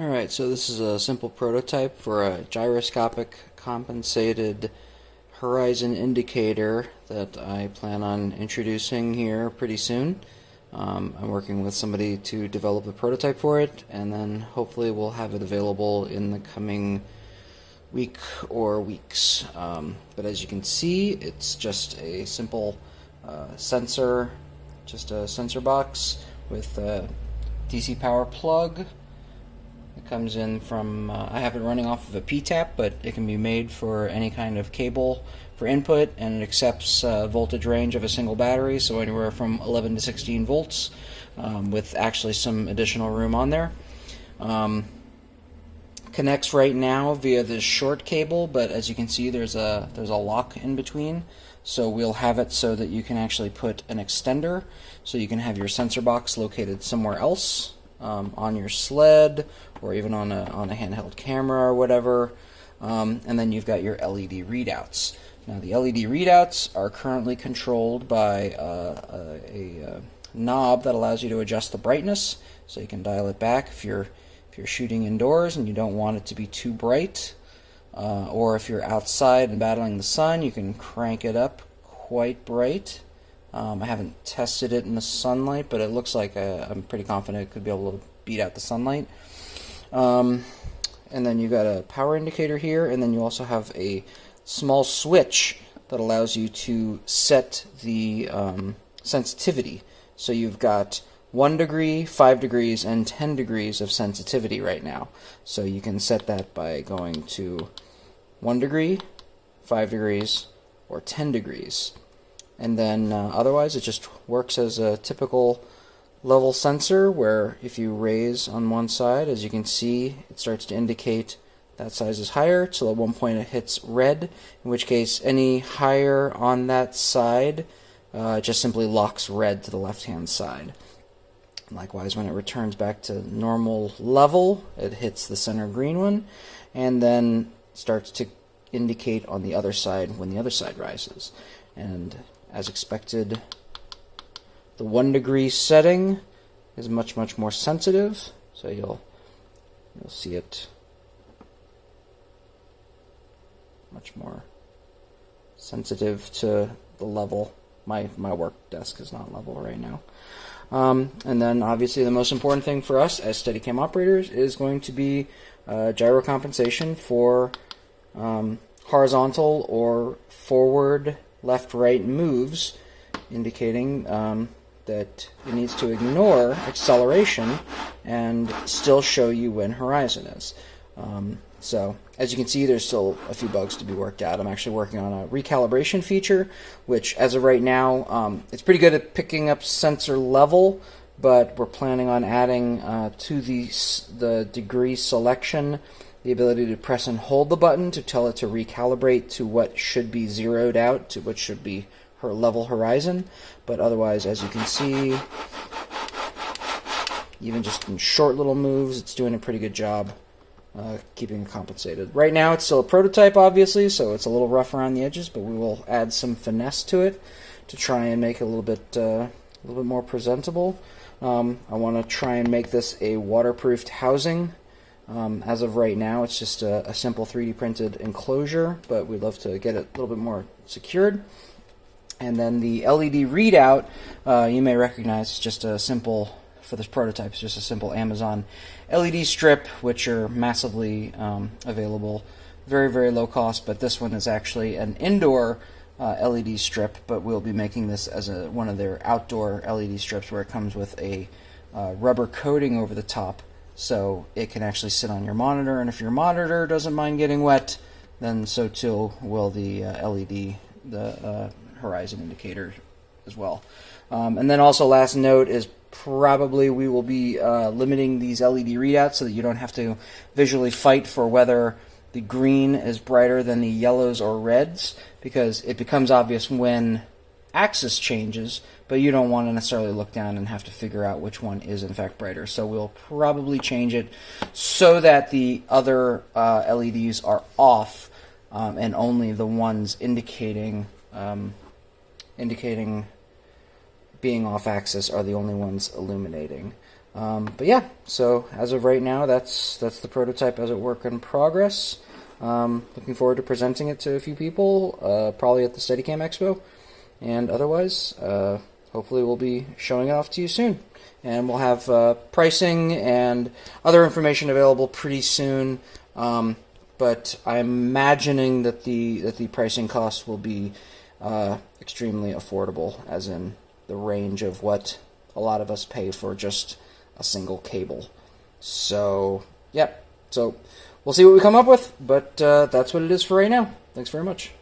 Alright, so this is a simple prototype for a gyroscopic compensated horizon indicator that I plan on introducing here pretty soon. I'm working with somebody to develop a prototype for it, and then hopefully we'll have it available in the coming week or weeks. But as you can see, it's just a simple sensor, just a sensor box with a DC power plug. It comes in from, I have it running off of a P-tap, but it can be made for any kind of cable for input, and it accepts voltage range of a single battery, so anywhere from 11 to 16 volts, with actually some additional room on there. Connects right now via this short cable, but as you can see there's a lock in between, so we'll have it so that you can actually put an extender, so you can have your sensor box located somewhere else. On your sled, or even on a handheld camera or whatever, and then you've got your LED readouts. Now the LED readouts are currently controlled by a knob that allows you to adjust the brightness, so you can dial it back if you're shooting indoors and you don't want it to be too bright, or if you're outside and battling the sun, you can crank it up quite bright. I haven't tested it in the sunlight, but it looks like I'm pretty confident it could be able to beat out the sunlight. And then you've got a power indicator here, and then you also have a small switch that allows you to set the sensitivity. So you've got 1 degree, 5 degrees, and 10 degrees of sensitivity right now. So you can set that by going to 1 degree, 5 degrees, or 10 degrees. And then otherwise it just works as a typical level sensor, where if you raise on one side, as you can see, it starts to indicate that size is higher, till at one point it hits red, in which case any higher on that side just simply locks red to the left hand side. Likewise, when it returns back to normal level, it hits the center green one, and then starts to indicate on the other side when the other side rises. And as expected, the 1 degree setting is much more sensitive, so you'll see it much more sensitive to the level. My work desk is not level right now. And then obviously the most important thing for us as Steadicam operators is going to be gyro compensation for horizontal or forward left-right moves, indicating that it needs to ignore acceleration and still show you when horizon is. So as you can see, there's still a few bugs to be worked out. I'm actually working on a recalibration feature, which as of right now, it's pretty good at picking up sensor level, but we're planning on adding to the degree selection the ability to press and hold the button to tell it to recalibrate to what should be zeroed out, to what should be her level horizon. But otherwise, as you can see, even just in short little moves, it's doing a pretty good job keeping it compensated. Right now it's still a prototype, obviously, so it's a little rough around the edges, but we will add some finesse to it to try and make it a little bit more presentable. I want to try and make this a waterproofed housing. As of right now, it's just a simple 3D printed enclosure, but we'd love to get it a little bit more secured. And then the LED readout, you may recognize, is just a simple, for this prototype, it's just a simple Amazon LED strip, which are massively available, very low cost, but this one is actually an indoor LED strip, but we'll be making this as one of their outdoor LED strips, where it comes with a rubber coating over the top, so it can actually sit on your monitor, and if your monitor doesn't mind getting wet, then so too will the LED, the horizon indicator as well. And then also, last note is probably we will be limiting these LED readouts so that you don't have to visually fight for whether the green is brighter than the yellows or reds, because it becomes obvious when axis changes, but you don't want to necessarily look down and have to figure out which one is in fact brighter. So we'll probably change it so that the other LEDs are off, and only the ones indicating being off axis are the only ones illuminating. But yeah, so as of right now, that's the prototype as a work in progress. Looking forward to presenting it to a few people, probably at the Steadicam Expo, and otherwise, hopefully we'll be showing it off to you soon. And we'll have pricing and other information available pretty soon. But I'm imagining that the pricing cost will be extremely affordable, as in the range of what a lot of us pay for just a single cable. So, yeah. So, we'll see what we come up with, but that's what it is for right now. Thanks very much.